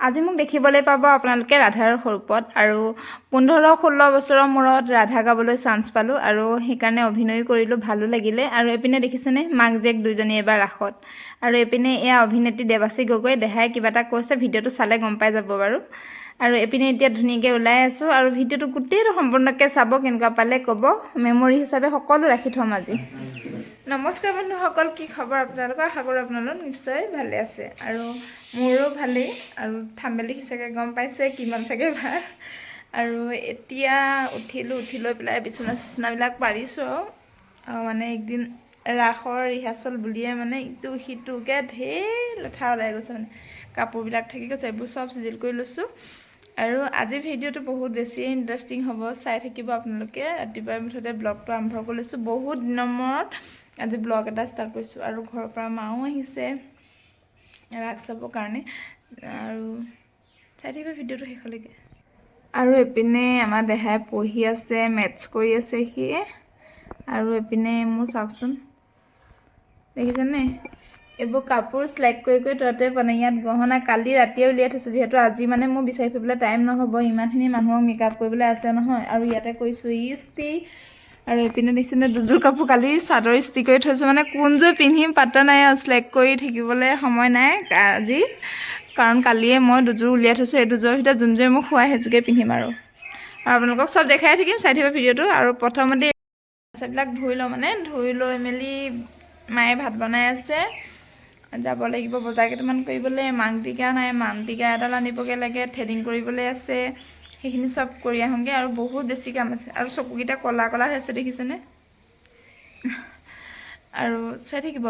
আজি মোক দেখিবলৈ পাব আপোনালোকে ৰাধাৰ সৰুপত আৰু 15-16 বছৰৰ মূৰত ৰাধা গাবলৈ চান্স পালোঁ আৰু সেইকাৰণে অভিনয় কৰিলোঁ, ভালো লাগিলে। আৰু এপিনে দেখিছেনে মাক জীয়েক দুইজনী এবাৰ ৰাসত। আৰু এপিনে এয়া অভিনেত্ৰী দেৱাশী গগৈ, দেহাই কিবা এটা কৈছে, ভিডিঅ'টো চালে গম পাই যাব বাৰু। আৰু এপিনে এতিয়া ধুনীয়াকৈ ওলাই আছোঁ আৰু ভিডিঅ'টো গোটেইটো সম্পূৰ্ণকৈ চাব, কেনেকুৱা পালে ক'ব, মেমৰি হিচাপে সকলো ৰাখি থ'ম আজি। নমস্কাৰ বন্ধুসকল, কি খবৰ আপোনালোকৰ? আশা কৰোঁ আপোনালোক নিশ্চয় ভালে আছে আৰু মোৰো ভালেই। আৰু থাম্বনেইল দেখিছাগে গম পাইছে কিমান চাগে ভাল। আৰু এতিয়া উঠি লৈ পেলাই বিচনাবিলাক পাৰিছোঁ আৰু মানে একদিন ৰাসৰ ৰিহাৰ্চল বুলিয়ে মানে ইটো সিটোকৈ ঢেৰ লেঠা ওলাই গৈছে, মানে কাপোৰবিলাক থাকি গৈছে, এইবোৰ চব চিজিল কৰি লৈছোঁ। আৰু আজি ভিডিঅ'টো বহুত বেছি ইণ্টাৰেষ্টিং হ'ব, চাই থাকিব আপোনালোকে। ৰাতিপুৱাই মুঠতে ব্লগটো আৰম্ভ কৰি লৈছোঁ, বহুত দিনৰ মূৰত আজি ব্লগ এটা ষ্টাৰ্ট কৰিছোঁ। আৰু ঘৰৰ পৰা মাও আহিছে ৰাস চাবৰ কাৰণে, আৰু চাই থাকিব ভিডিঅ'টো শেষলৈকে। আৰু এপিনে আমাৰ দেহাই পঢ়ি আছে, মেথছ কৰি আছে সিয়ে। আৰু এপিনে মোৰ চাওকচোন, দেখিছেনে এইবোৰ কাপোৰ চিলেক্ট কৰি তাতে মানে ইয়াত গহনা কালি ৰাতিয়ে উলিয়াই থৈছোঁ, যিহেতু আজি মানে মোৰ বিচাৰি ফুৰিবলৈ টাইম নহ'ব, ইমানখিনি মানুহক মেকআপ কৰিবলৈ আছে নহয়। আৰু ইয়াতে কৰিছোঁ ইস্ত্ৰি। আৰু এইপিনে দেখিছেনে দুযোৰ কাপোৰ কালি চাদৰ ইস্ত্ৰি কৰি থৈছোঁ, মানে কোনযোৰ পিন্ধিম পাত্তা নাই আৰু চিলেক্ট কৰি থাকিবলৈ সময় নাই আজি, কাৰণ কালিয়ে মই দুযোৰ উলিয়াই থৈছোঁ। এই দুযোৰৰ ভিতৰত যোনযোৰে মোক খুৱাই সেইযোৰকে পিন্ধিম। আৰু আপোনালোকক চব দেখাই থাকিম, চাই থাকিব ভিডিঅ'টো। আৰু প্ৰথমতে এইবিলাক ধুই লওঁ, মানে ধুই লৈ মেলি মায়ে ভাত বনাই আছে, যাব লাগিব বজাৰ কেইটামান কৰিবলৈ। মাংটিকা নাই, মাংটিকা এডাল আনিবগৈ লাগে, থ্ৰেডিং কৰিবলৈ আছে, সেইখিনি চব কৰি আহোঁগৈ। আৰু বহুত বেছি কাম আছে, আৰু চকুকেইটা ক'লা ক'লা হৈ আছে দেখিছেনে। আৰু চাই থাকিব।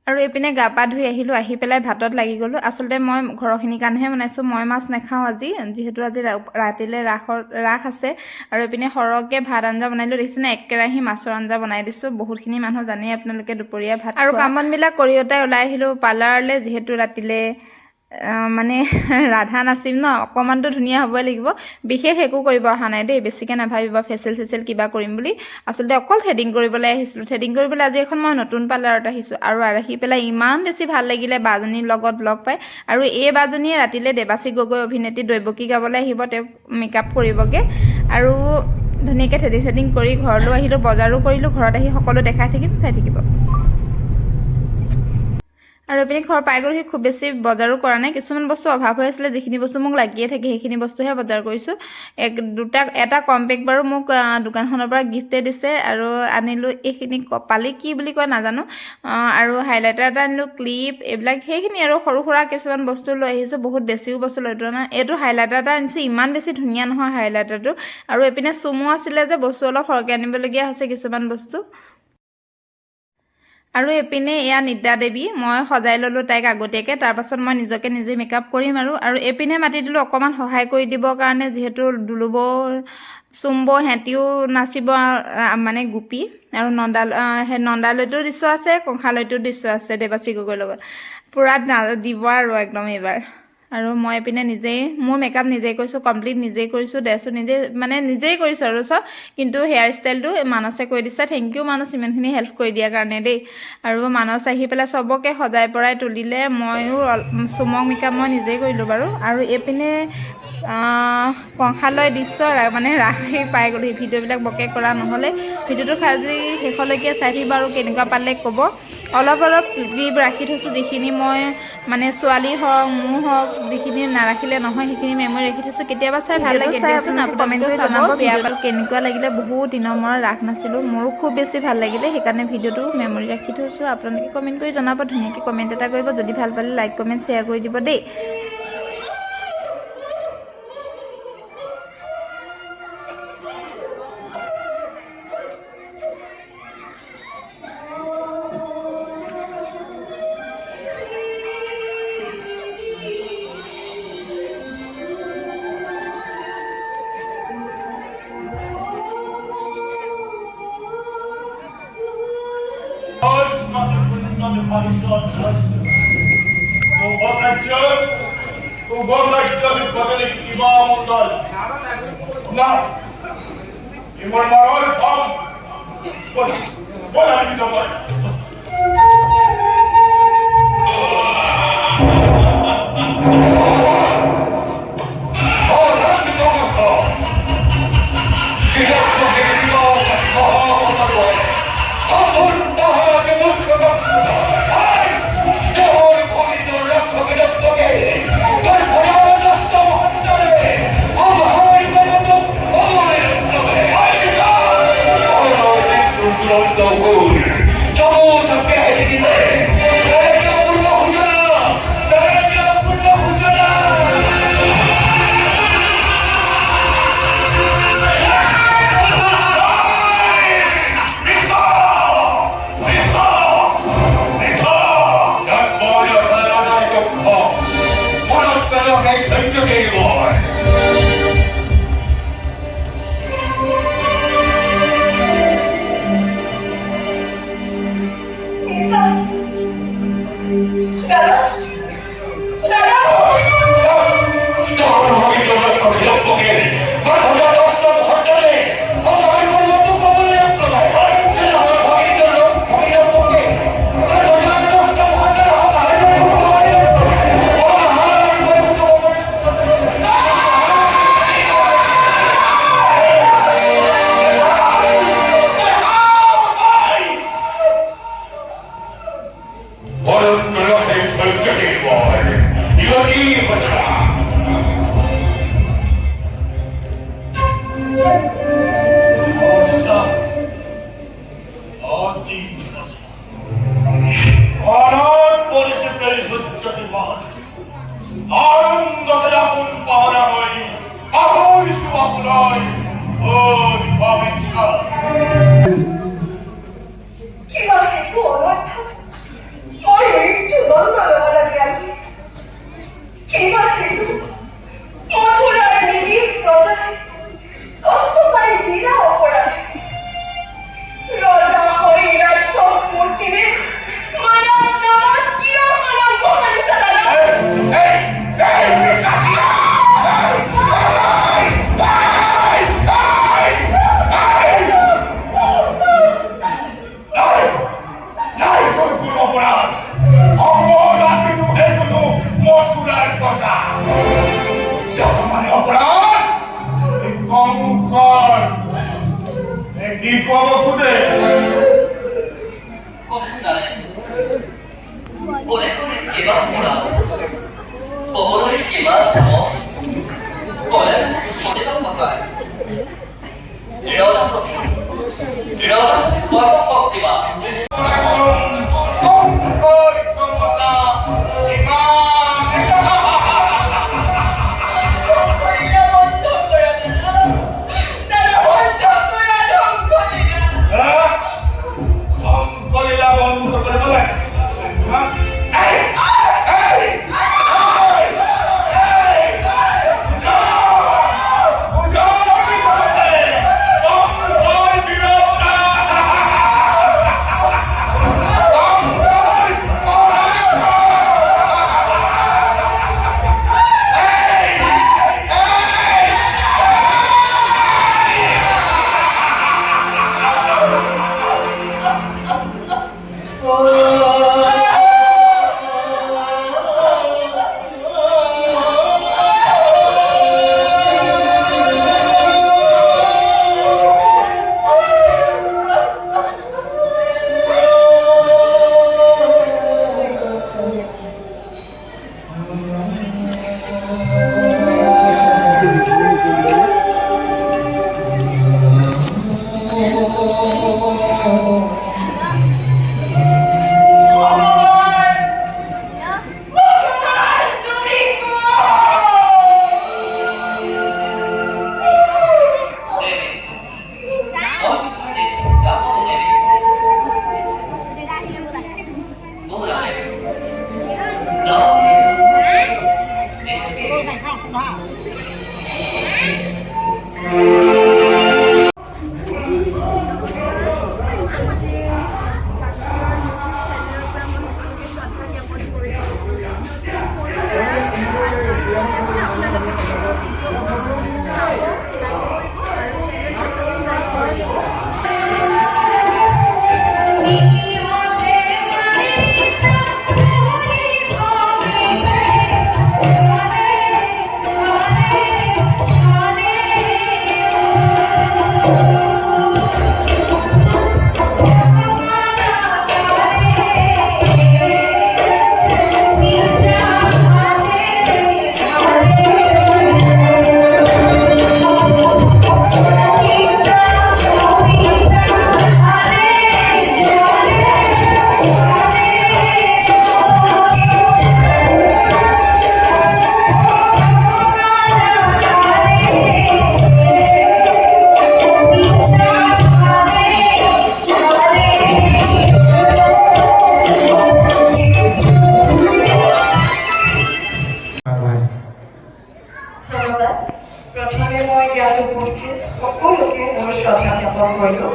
আৰু এইপিনে গা পা ধুই আহিলোঁ, আহি পেলাই ভাতত লাগি গ'লোঁ। আচলতে মই ঘৰখিনিৰ কাৰণেহে বনাইছোঁ, মই মাছ নাখাওঁ আজি, যিহেতু আজি ৰাতিলৈ ৰাস আছে। আৰু এইপিনে সৰহকৈ ভাত আঞ্জা বনাইলোঁ, দেখিছেনে এক কেৰাহী মাছৰ আঞ্জা বনাই দিছোঁ। বহুতখিনি মানুহ জানেই আপোনালোকে দুপৰীয়া ভাত। আৰু কাম বনবিলাক কৰি ওলাই আহিলোঁ পাৰ্লাৰলৈ, যিহেতু ৰাতিলৈ মানে ৰাধা নাচিম ন, অকণমানতো ধুনীয়া হ'বই লাগিব। বিশেষ একো কৰিব অহা নাই দেই, বেছিকৈ নাভাবিব ফেচিয়েল চেচিয়েল কিবা কৰিম বুলি। আচলতে অকল থ্ৰেডিং কৰিবলৈ আহিছিলোঁ। থ্ৰেডিং কৰিবলৈ আজি এখন মই নতুন পাৰ্লাৰত আহিছোঁ। আৰু আহি পেলাই ইমান বেছি ভাল লাগিলে বাজনীৰ লগত লগ পাই। আৰু এই বাজনীয়ে ৰাতিলৈ দেৱাশী গগৈ অভিনেত্ৰী দৈৱকী গাবলৈ আহিব, তেওঁক মেকআপ কৰিবগৈ। আৰু ধুনীয়াকৈ থ্ৰেডিং কৰি ঘৰলৈ আহিলোঁ, বজাৰো কৰিলোঁ। ঘৰত আহি সকলো দেখাই থাকিম, চাই থাকিব। আৰু এইপিনে ঘৰ পাই গ'লো, খুব বেছি বজাৰো কৰা নাই, কিছুমান বস্তু অভাৱ হৈ আছিলে, যিখিনি বস্তু মোক লাগিয়ে থাকে সেইখিনি বস্তুহে বজাৰ কৰিছোঁ। এটা কম্পেক্ট বাৰু মোক দোকানখনৰ পৰা গিফ্টে দিছে, আৰু আনিলোঁ এইখিনি কপালি কি বুলি কয় নাজানো। আৰু হাইলাইটাৰ এটা আনিলোঁ, ক্লিপ, এইবিলাক সেইখিনি আৰু সৰু সুৰা কিছুমান বস্তু লৈ আহিছোঁ। বহুত বেছিও বস্তু লৈ যোৱা নাই। এইটো হাইলাইটাৰ এটা আনিছোঁ, ইমান বেছি ধুনীয়া নহয় হাইলাইটাৰটো। আৰু এইপিনে চুমো আছিলে যে, বস্তু অলপ সৰহকৈ আনিবলগীয়া হৈছে কিছুমান বস্তু। আৰু এইপিনে এয়া নিদ্ৰা দেৱী, মই সজাই ল'লোঁ তাইক আগতীয়াকৈ, তাৰপাছত মই নিজকে নিজে মেকআপ কৰিম। আৰু এইপিনে মাতি দিলোঁ অকণমান সহায় কৰি দিবৰ কাৰণে, যিহেতু দুলুবৌ চুম্বৌ সিহঁতিও নাচিব, মানে গোপী। আৰু নন্দালৈতো দৃশ্য আছে, কংসালৈতো দৃশ্য আছে দেৱাশী গগৈৰ লগত, পূৰা দিব আৰু একদম এইবাৰ। আৰু মই এইপিনে নিজেই মোৰ মেকআপ নিজেই কৰিছোঁ, কমপ্লিট নিজেই কৰিছোঁ, ড্ৰেছো নিজেই কৰিছোঁ আৰু চব। কিন্তু হেয়াৰ ষ্টাইলটো মানসে কৰি দিছে, থেংক ইউ মানস, ইমানখিনি হেল্প কৰি দিয়াৰ কাৰণে দেই। আৰু মানস আহি পেলাই চবকে সজাই পৰাই তুলিলে, ময়ো চুমক মেকআপ মই নিজেই কৰিলোঁ বাৰু। আৰু এইপিনে কংসালয় দৃশ্য, মানে ৰাস পাই গ'লোঁ। ভিডিঅ'বিলাক বকে কৰা নহ'লে, ভিডিঅ'টো খালি শেষলৈকে চাই থাকিব। আৰু কেনেকুৱা পালে ক'ব। অলপ ক্লিপ ৰাখি থৈছোঁ, যিখিনি মই মানে ছোৱালী হওক মোৰ হওক যিখিনি নাৰাখিলে নহয়, সেইখিনি মেমৰি ৰাখি থৈছোঁ। কেতিয়াবা চাই ভাল লাগে, কমেণ্ট কৰি জনাব ভিডিঅ'টো কেনেকুৱা লাগিলে। বহুত দিনৰ মূৰত ৰাস নাছিলোঁ, মোৰো খুব বেছি ভাল লাগিলে, সেইকাৰণে ভিডিঅ'টো মেমৰি ৰাখি থৈছোঁ। আপোনালোকে কমেণ্ট কৰি জনাব, ধুনীয়াকৈ কমেণ্ট এটা কৰিব। যদি ভাল পালে লাইক কমেণ্ট শ্বেয়াৰ কৰি দিব দেই। Hola, এই ধৈৰ্যকে বল। ইয়াত উপস্থিত সকলোকে মোৰ শ্ৰদ্ধা জ্ঞাপন কৰিলোঁ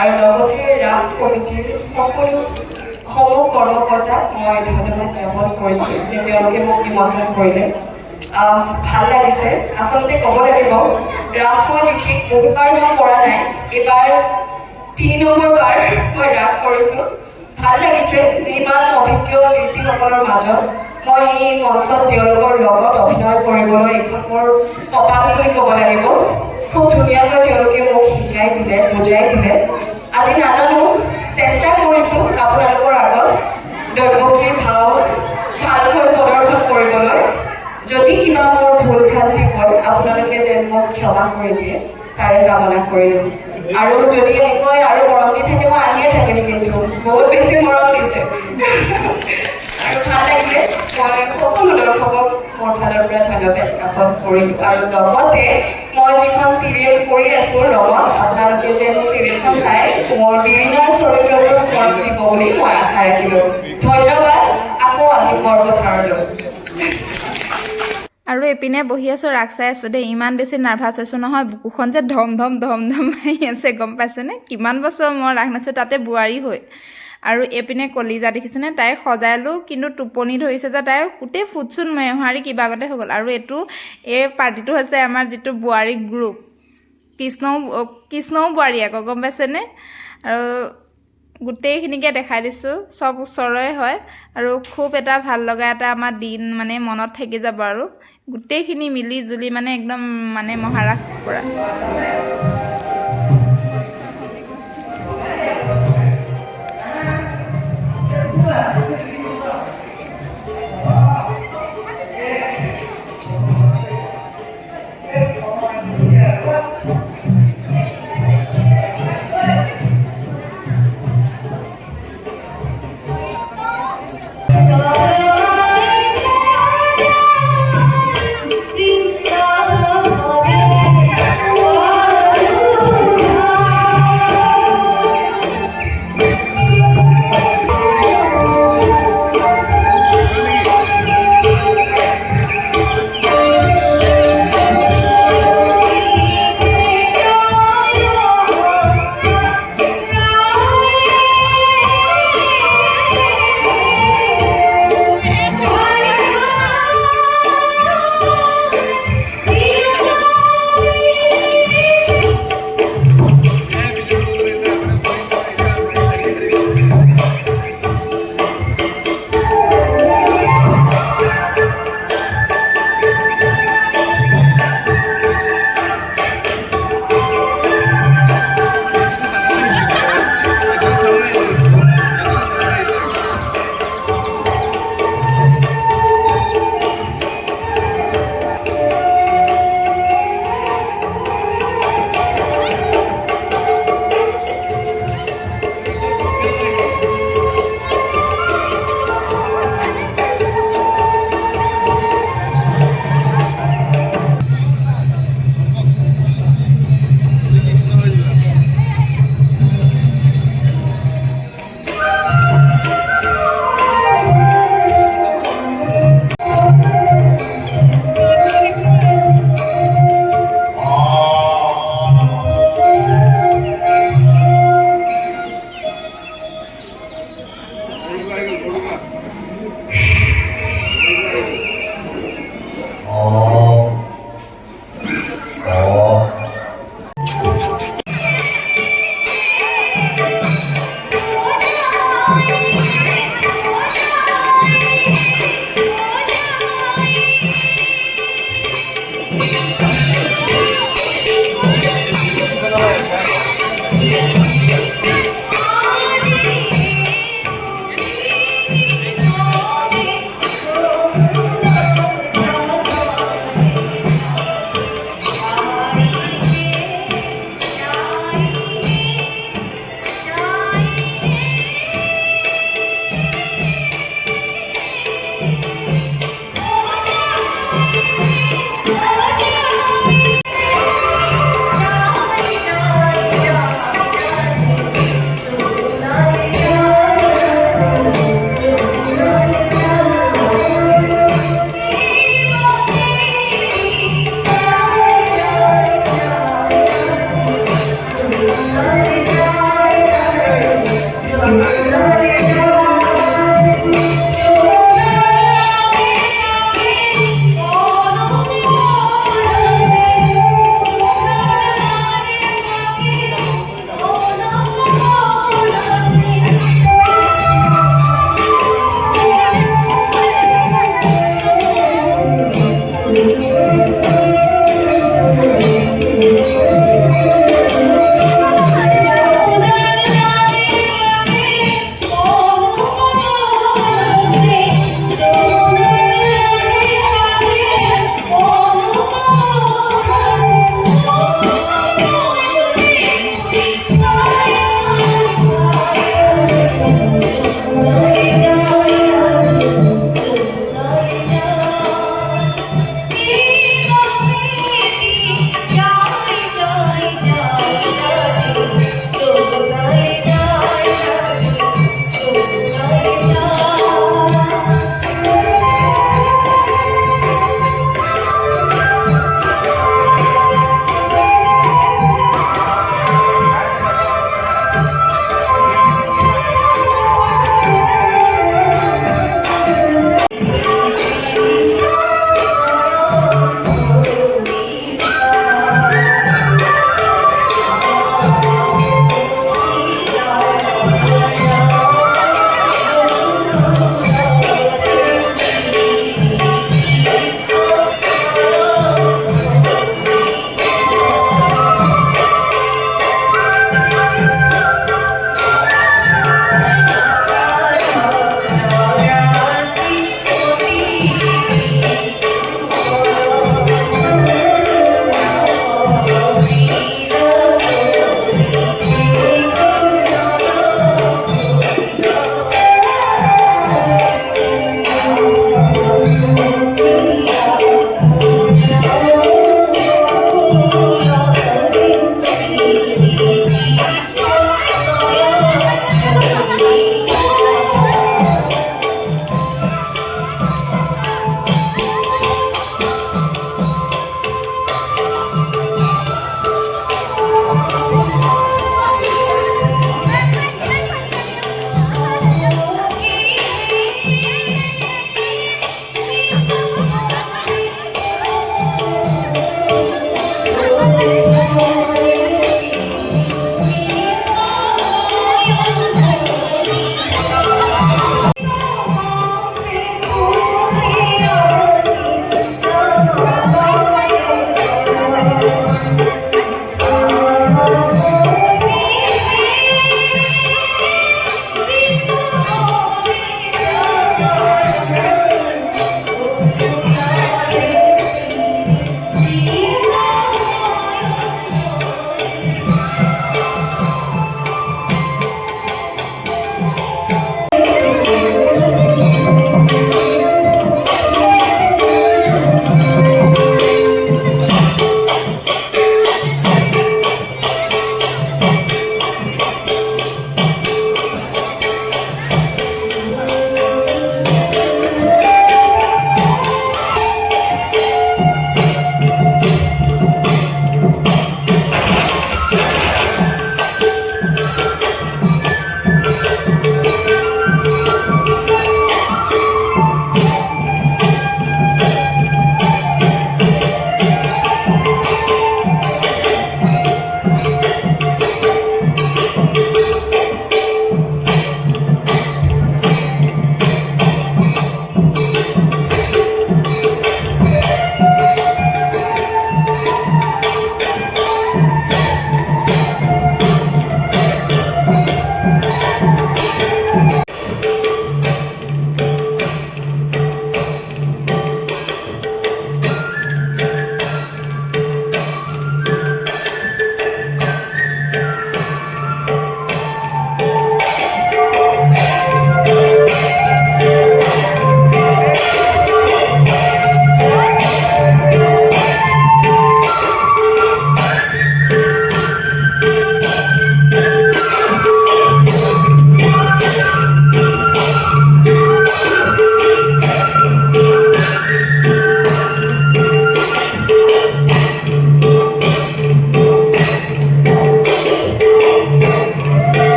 আৰু লগতে ৰাস কমিটিৰ সকলো কৰ্মকৰ্তাক মই ধন্যবাদ জ্ঞাপন কৰিছোঁ যে তেওঁলোকে মোক নিমন্ত্ৰণ কৰিলে। ভাল লাগিছে। আচলতে ক'ব লাগিব ৰাস মই বিশেষ বহুবাৰ মই কৰা নাই, এইবাৰ 3 নম্বৰবাৰ মই ৰাস কৰিছোঁ। ভাল লাগিছে যে ইমান অভিজ্ঞ শিল্পীসকলৰ মাজত মই এই মঞ্চত তেওঁলোকৰ লগত অভিনয় কৰিবলৈ এইখন মোৰ কপাল বুলি ক'ব লাগিব। খুব ধুনীয়াকৈ তেওঁলোকে মোক শিকাই দিলে, বুজাই দিলে। আজি নাজানো, চেষ্টা কৰিছোঁ আপোনালোকৰ আগত দৈৱকীৰ ভাও ভালকৈ প্ৰদৰ্শন কৰিবলৈ। যদি কিবা মোৰ ভুল ভ্ৰান্তি হয় আপোনালোকে যেন মোক ক্ষমা কৰি দিয়ে তাৰে কামনা কৰিলোঁ। আৰু যদি এনেকৈ আৰু মৰম দি থাকে মই আহিয়ে থাকিম, কিন্তু বহুত বেছি মৰম দিছে আৰু ভাল লাগিলে। মই সকলো দৰ্শকক মোৰ ফালৰ পৰা ধন্যবাদ জ্ঞাপন কৰিলোঁ। আৰু লগতে মই যিখন চিৰিয়েল কৰি আছোঁ লগত, আপোনালোকে যে চিৰিয়েলখন চাই মোৰ বিভিন্ন চৰিত্ৰটোৰ মৰম দিব বুলি মই আশা ৰাখিলোঁ। ধন্যবাদ। আকৌ আহিম বৰপথাৰলৈ। আৰু এইপিনে বহি আছোঁ, ৰাস চাই আছোঁ দেই। ইমান বেছি নাৰ্ভাছ হৈছোঁ নহয়, বুকুখন যে ধম ধম মাৰি আছে, গম পাইছেনে? কিমান বছৰ মই ৰাস নাচোঁ, তাতে বোৱাৰী হৈ। আৰু এইপিনে কলিজা দেখিছেনে, তাইক সজালোঁ, কিন্তু টোপনি ধৰিছে যে তাই গোটেই ফুটচুট মেহাৰি কিবা আগতে হৈ গ'ল। আৰু এই পাৰ্টিটো হৈছে আমাৰ যিটো বোৱাৰী গ্ৰুপ, কৃষ্ণও বোৱাৰী আকৌ, গম পাইছেনে? আৰু গোটেইখিনিকে দেখাই দিছোঁ, চব ওচৰৰে হয়। আৰু খুব এটা ভাল লগা এটা আমাৰ দিন মানে মনত থাকি যাব আৰু গোটেইখিনি মিলি জুলি মানে একদম মানে মহাৰাস পৰা।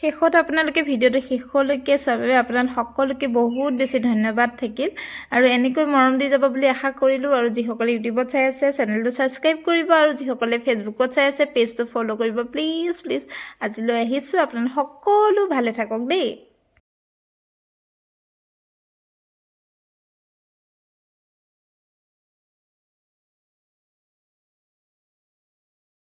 শেষত আপোনালোকে ভিডিঅ'টো শেষলৈকে চোৱাৰ বাবে আপোনালোক সকলোকে বহুত বেছি ধন্যবাদ থাকিল আৰু এনেকৈ মৰম দি যাব বুলি আশা কৰিলোঁ আৰু যিসকলে ইউটিউবত চাই আছে চেনেলটো ছাবস্ক্ৰাইব কৰিব আৰু যিসকলে ফেচবুকত চাই আছে পেজটো ফ'ল' কৰিব প্লিজ আজিলৈ আহিছোঁ আপোনালোক সকলো ভালে থাকক দেই।